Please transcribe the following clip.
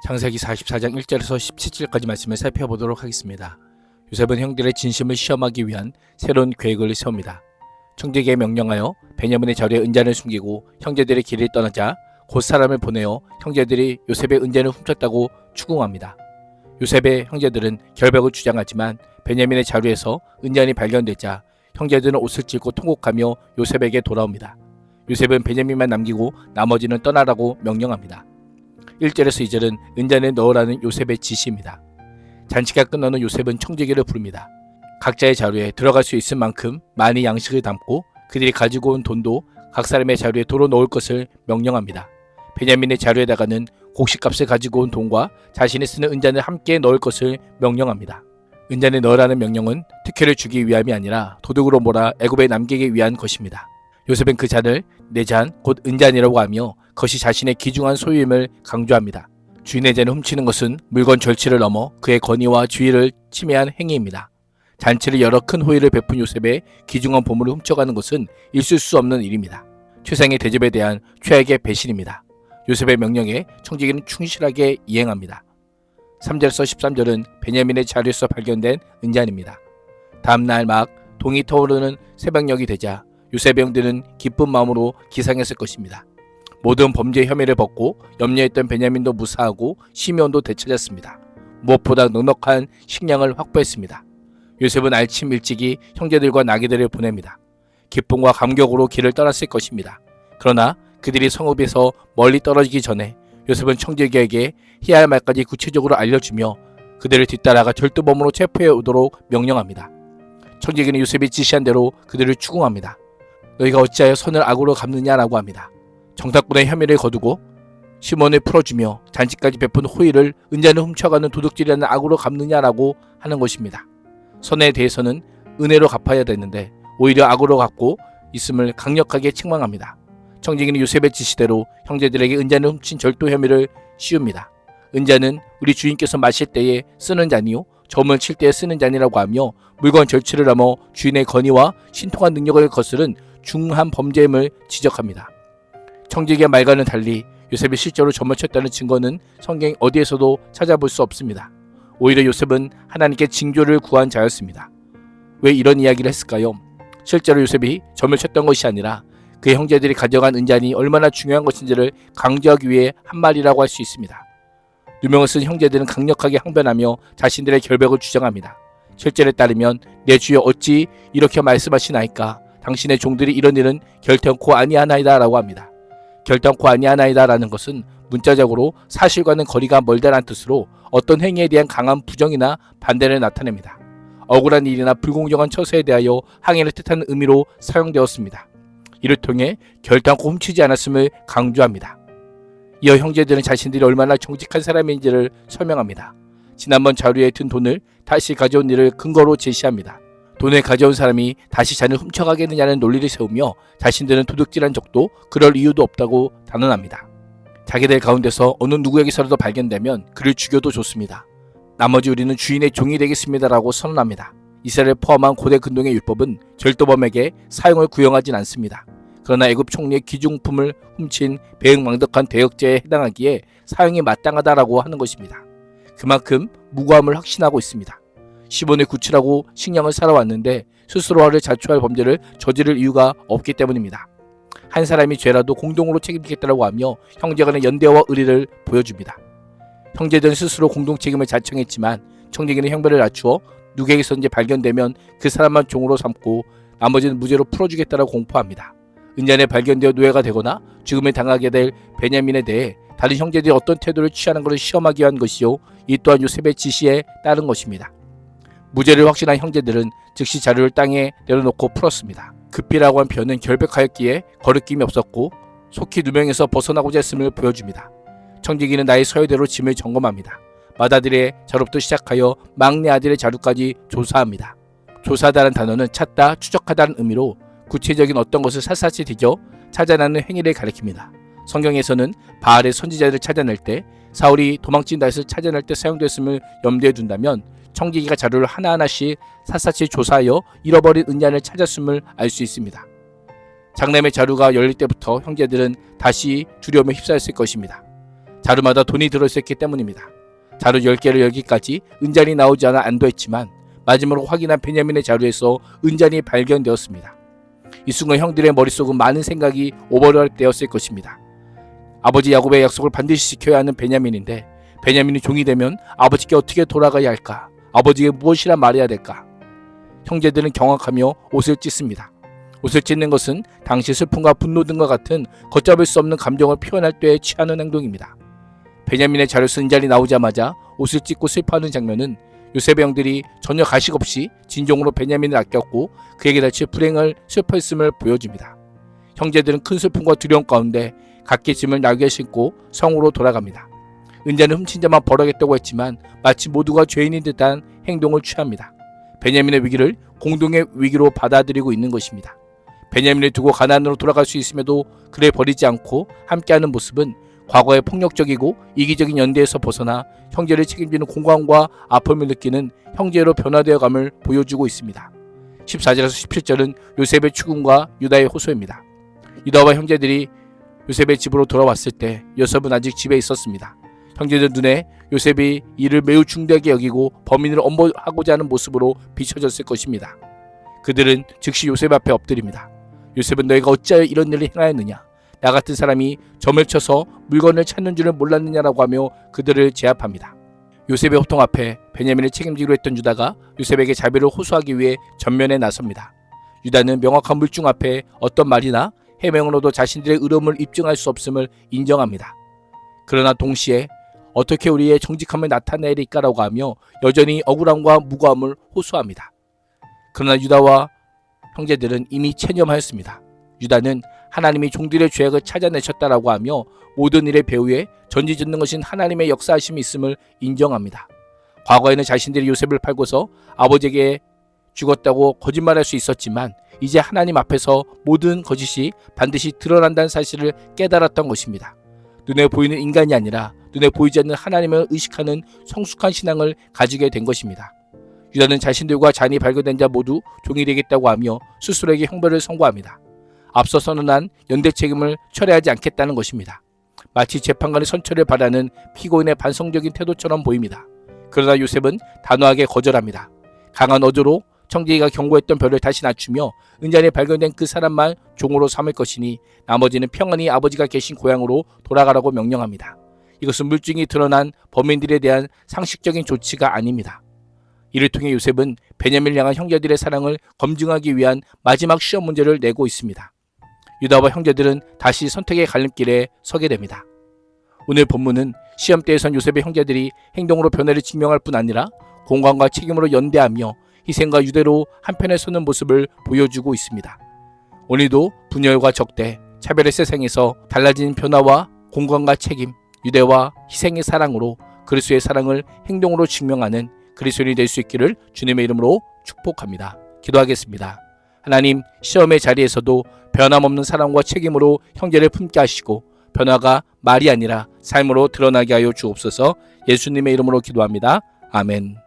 창세기 44장 1절에서 17절까지 말씀을 살펴보도록 하겠습니다. 요셉은 형들의 진심을 시험하기 위한 새로운 계획을 세웁니다. 청지기에 명령하여 베냐민의 자루에 은잔을 숨기고 형제들의 길을 떠나자 곧 사람을 보내어 형제들이 요셉의 은잔을 훔쳤다고 추궁합니다. 요셉의 형제들은 결백을 주장하지만 베냐민의 자루에서 은잔이 발견되자 형제들은 옷을 찢고 통곡하며 요셉에게 돌아옵니다. 요셉은 베냐민만 남기고 나머지는 떠나라고 명령합니다. 1절에서 2절은 은잔에 넣으라는 요셉의 지시입니다. 잔치가 끝난 후 요셉은 청지기를 부릅니다. 각자의 자루에 들어갈 수 있을 만큼 많이 양식을 담고 그들이 가지고 온 돈도 각 사람의 자루에 도로 넣을 것을 명령합니다. 베냐민의 자루에다가는 곡식값을 가지고 온 돈과 자신이 쓰는 은잔을 함께 넣을 것을 명령합니다. 은잔에 넣으라는 명령은 특혜를 주기 위함이 아니라 도둑으로 몰아 애굽에 남기기 위한 것입니다. 요셉은 그 잔을 내 잔, 곧 은잔이라고 하며 그것이 자신의 귀중한 소유임을 강조합니다. 주인의 잔을 훔치는 것은 물건 절취를 넘어 그의 권위와 주의를 침해한 행위입니다. 잔치를 열어 큰 호의를 베푼 요셉의 귀중한 보물을 훔쳐가는 것은 있을 수 없는 일입니다. 최상의 대접에 대한 최악의 배신입니다. 요셉의 명령에 청지기는 충실하게 이행합니다. 3절에서 13절은 베냐민의 자루에서 발견된 은잔입니다. 다음날 막 동이 터오르는 새벽녘이 되자 요셉의 형들은 기쁜 마음으로 기상했을 것입니다. 모든 범죄 혐의를 벗고 염려했던 베냐민도 무사하고 시므온도 되찾았습니다. 무엇보다 넉넉한 식량을 확보했습니다. 요셉은 아침 일찍이 형제들과 나귀들을 보냅니다. 기쁨과 감격으로 길을 떠났을 것입니다. 그러나 그들이 성읍에서 멀리 떨어지기 전에 요셉은 청지기에게 해야 할 말까지 구체적으로 알려주며 그들을 뒤따라가 절도범으로 체포해 오도록 명령합니다. 청지기는 요셉이 지시한 대로 그들을 추궁합니다. 너희가 어찌하여 선을 악으로 갚느냐라고 합니다. 정탐꾼의 혐의를 거두고 시몬을 풀어주며 잔치까지 베푼 호의를 은잔을 훔쳐가는 도둑질이라는 악으로 갚느냐라고 하는 것입니다. 선에 대해서는 은혜로 갚아야 되는데 오히려 악으로 갚고 있음을 강력하게 책망합니다. 청지기는 요셉의 지시대로 형제들에게 은잔을 훔친 절도 혐의를 씌웁니다. 은잔은 우리 주인께서 마실 때에 쓰는 잔이요 점을 칠 때에 쓰는 잔이라고 하며 물건 절취를 넘어 주인의 권위와 신통한 능력을 거스른 중한 범죄임을 지적합니다. 청지기의 말과는 달리 요셉이 실제로 점을 쳤다는 증거는 성경 어디에서도 찾아볼 수 없습니다. 오히려 요셉은 하나님께 징조를 구한 자였습니다. 왜 이런 이야기를 했을까요? 실제로 요셉이 점을 쳤던 것이 아니라 그의 형제들이 가져간 은잔이 얼마나 중요한 것인지를 강조하기 위해 한 말이라고 할 수 있습니다. 누명을 쓴 형제들은 강력하게 항변하며 자신들의 결백을 주장합니다. 실제에 따르면 내 주여 어찌 이렇게 말씀하시나이까 당신의 종들이 이런 일은 결단코 아니하나이다 라고 합니다. 결단코 아니하나이다 라는 것은 문자적으로 사실과는 거리가 멀다는 뜻으로 어떤 행위에 대한 강한 부정이나 반대를 나타냅니다. 억울한 일이나 불공정한 처사에 대하여 항의를 뜻하는 의미로 사용되었습니다. 이를 통해 결단코 훔치지 않았음을 강조합니다. 이어 형제들은 자신들이 얼마나 정직한 사람인지를 설명합니다. 지난번 자루에 든 돈을 다시 가져온 일을 근거로 제시합니다. 돈을 가져온 사람이 다시 잔을 훔쳐가겠느냐는 논리를 세우며 자신들은 도둑질한 적도 그럴 이유도 없다고 단언합니다. 자기들 가운데서 어느 누구에게서라도 발견되면 그를 죽여도 좋습니다. 나머지 우리는 주인의 종이 되겠습니다라고 선언합니다. 이스라엘을 포함한 고대 근동의 율법은 절도범에게 사형을 구형하진 않습니다. 그러나 애굽 총리의 귀중품을 훔친 배은망덕한 대역죄에 해당하기에 사형이 마땅하다라고 하는 것입니다. 그만큼 무고함을 확신하고 있습니다. 시몬을 구출하고 식량을 살아왔는데 스스로 화를 자초할 범죄를 저지를 이유가 없기 때문입니다. 한 사람이 죄라도 공동으로 책임지겠다고 하며 형제간의 연대와 의리를 보여줍니다. 형제들은 스스로 공동 책임을 자청했지만 청지기는 형벌을 낮추어 누구에게서든지 발견되면 그 사람만 종으로 삼고 나머지는 무죄로 풀어주겠다고 공포합니다. 은잔에 발견되어 노예가 되거나 죽음을 당하게 될 베냐민에 대해 다른 형제들이 어떤 태도를 취하는 것을 시험하기 위한 것이요 이 또한 요셉의 지시에 따른 것입니다. 무죄를 확신한 형제들은 즉시 자루를 땅에 내려놓고 풀었습니다. 급비라고 한 표현은 결백하였기에 거리낌이 없었고 속히 누명에서 벗어나고자 했음을 보여줍니다. 청지기는 나의 서열대로 짐을 점검합니다. 맏아들의 자루부터 시작하여 막내 아들의 자루까지 조사합니다. 조사하다는 단어는 찾다, 추적하다는 의미로 구체적인 어떤 것을 샅샅이 뒤져 찾아내는 행위를 가리킵니다. 성경에서는 바알의 선지자들을 찾아낼 때 사울이 도망친 다윗을 찾아낼 때 사용됐음을 염두에 둔다면 청지기가 자루를 하나하나씩 샅샅이 조사하여 잃어버린 은잔을 찾았음을 알 수 있습니다. 장남의 자루가 열릴 때부터 형제들은 다시 두려움에 휩싸였을 것입니다. 자루마다 돈이 들어있었기 때문입니다. 자루 10개를 열기까지 은잔이 나오지 않아 안도했지만 마지막으로 확인한 베냐민의 자루에서 은잔이 발견되었습니다. 이 순간 형들의 머릿속은 많은 생각이 오버랩되었을 것입니다. 아버지 야곱의 약속을 반드시 지켜야 하는 베냐민인데 베냐민이 종이 되면 아버지께 어떻게 돌아가야 할까? 아버지에게 무엇이라 말해야 될까? 형제들은 경악하며 옷을 찢습니다. 옷을 찢는 것은 당시 슬픔과 분노 등과 같은 걷잡을 수 없는 감정을 표현할 때에 취하는 행동입니다. 베냐민의 자루에서 은잔이 나오자마자 옷을 찢고 슬퍼하는 장면은 요셉의 형들이 전혀 가식 없이 진정으로 베냐민을 아꼈고 그에게 닥칠 불행을 슬퍼했음을 보여줍니다. 형제들은 큰 슬픔과 두려움 가운데 각기 짐을 나귀에 싣고 성으로 돌아갑니다. 은잔을 훔친 자만 벌하겠다고 했지만 마치 모두가 죄인인 듯한 행동을 취합니다. 베냐민의 위기를 공동의 위기로 받아들이고 있는 것입니다. 베냐민을 두고 가나안으로 돌아갈 수 있음에도 그를 버리지 않고 함께하는 모습은 과거의 폭력적이고 이기적인 연대에서 벗어나 형제를 책임지는 공감과 아픔을 느끼는 형제로 변화되어감을 보여주고 있습니다. 14절에서 17절은 요셉의 죽음과 유다의 호소입니다. 유다와 형제들이 요셉의 집으로 돌아왔을 때 요셉은 아직 집에 있었습니다. 형제들 눈에 요셉이 이를 매우 중대하게 여기고 범인을 엄벌하고자 하는 모습으로 비춰졌을 것입니다. 그들은 즉시 요셉 앞에 엎드립니다. 요셉은 너희가 어찌하여 이런 일을 행하였느냐? 나 같은 사람이 점을 쳐서 물건을 찾는 줄을 몰랐느냐라고 하며 그들을 제압합니다. 요셉의 호통 앞에 베냐민을 책임지기로 했던 유다가 요셉에게 자비를 호소하기 위해 전면에 나섭니다. 유다는 명확한 물증 앞에 어떤 말이나 해명으로도 자신들의 의로움을 입증할 수 없음을 인정합니다. 그러나 동시에 어떻게 우리의 정직함을 나타내리까라고 하며 여전히 억울함과 무고함을 호소합니다. 그러나 유다와 형제들은 이미 체념하였습니다. 유다는 하나님이 종들의 죄악을 찾아내셨다라고 하며 모든 일의 배후에 전지전능 것인 하나님의 역사하심이 있음을 인정합니다. 과거에는 자신들이 요셉을 팔고서 아버지에게 죽었다고 거짓말할 수 있었지만 이제 하나님 앞에서 모든 거짓이 반드시 드러난다는 사실을 깨달았던 것입니다. 눈에 보이는 인간이 아니라 눈에 보이지 않는 하나님을 의식하는 성숙한 신앙을 가지게 된 것입니다. 유다는 자신들과 잔이 발견된 자 모두 종이 되겠다고 하며 스스로에게 형벌을 선고합니다. 앞서 선언한 연대 책임을 철회하지 않겠다는 것입니다. 마치 재판관의 선처를 바라는 피고인의 반성적인 태도처럼 보입니다. 그러나 요셉은 단호하게 거절합니다. 강한 어조로 청지기가 경고했던 별을 다시 낮추며 은잔에 발견된 그 사람만 종으로 삼을 것이니 나머지는 평안히 아버지가 계신 고향으로 돌아가라고 명령합니다. 이것은 물증이 드러난 범인들에 대한 상식적인 조치가 아닙니다. 이를 통해 요셉은 베냐민을 향한 형제들의 사랑을 검증하기 위한 마지막 시험 문제를 내고 있습니다. 유다와 형제들은 다시 선택의 갈림길에 서게 됩니다. 오늘 본문은 시험대에선 요셉의 형제들이 행동으로 변화를 증명할 뿐 아니라 공감과 책임으로 연대하며 희생과 유대로 한편에 서는 모습을 보여주고 있습니다. 오늘도 분열과 적대, 차별의 세상에서 달라진 변화와 공감과 책임, 유대와 희생의 사랑으로 그리스도의 사랑을 행동으로 증명하는 그리스도인이 될 수 있기를 주님의 이름으로 축복합니다. 기도하겠습니다. 하나님, 시험의 자리에서도 변함없는 사랑과 책임으로 형제를 품게 하시고 변화가 말이 아니라 삶으로 드러나게 하여 주옵소서. 예수님의 이름으로 기도합니다. 아멘.